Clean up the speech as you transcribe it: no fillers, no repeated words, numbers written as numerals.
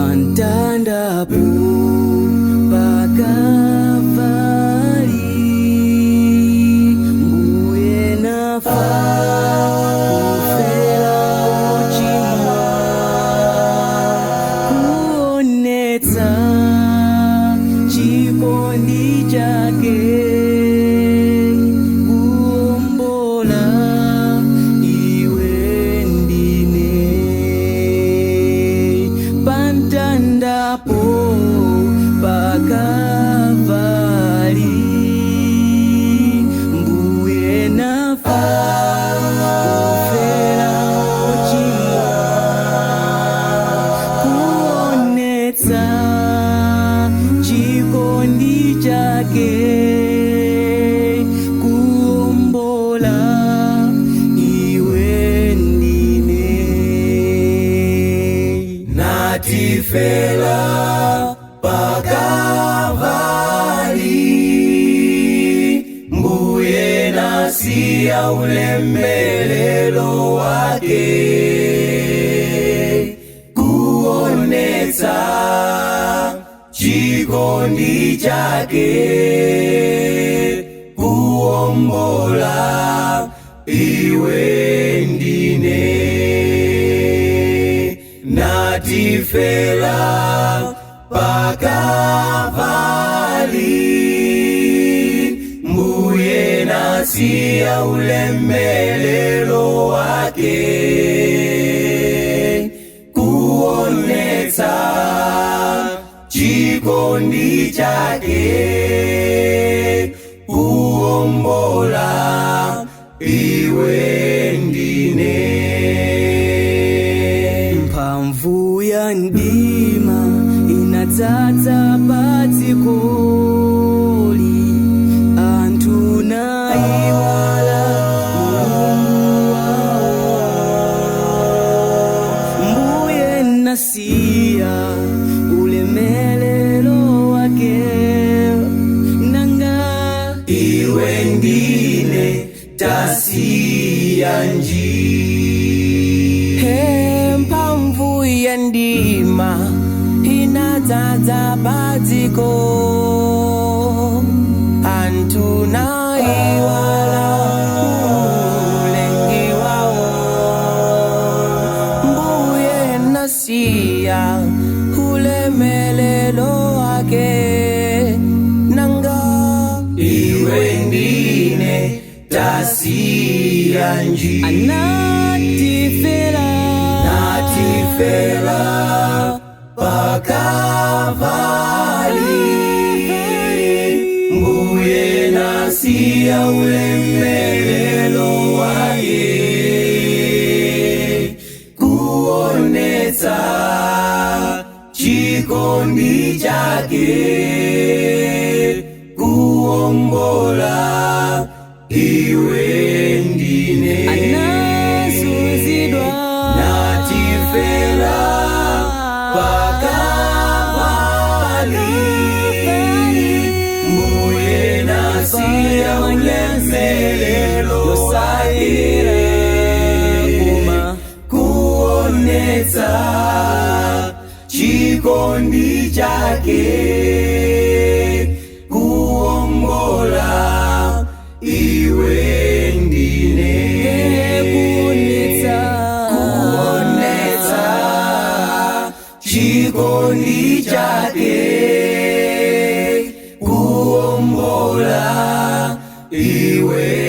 Pantandapu pagavali mbuye kufela uchimwa kuonetsa chikondi chake kuombola iwe ndine. Pantandapo pagavali mbuye nafa kufela uchimwa kuonetsa chikondi chake kuombola iwe ndine. Natifela pagavali mbuye nasiya ulemelelo wake kuonetsa chikondi chake kuombola iwe ndine. Natifela pagavali mbuye nasiya ulemelelo wake kuonetsa chikondi chake kuombola iwe ndine. Mphamvu ya ndima inadzadza padzikoli anthu nayiwala Mulungu wawo. Mbuye nasiya ulemelelo wake nanga iwe ndine tasiya nji. Mphamvu ya ndima inadzadza padziko anthu nayiwala ulengi wawo. Mbuye nasiya ulemelelo wake nanga iwe ndine tasiya nji. Natifela pagavali mbuye nasiya ulemelelo wake kuonetsa chikondi chake kuombola iwe ndine. Natifela pagavali mbuye nasiya ulemelelo wake kuonetsa chikondi chake kuombola iwe ndine. Chikondi chake kuombola iwe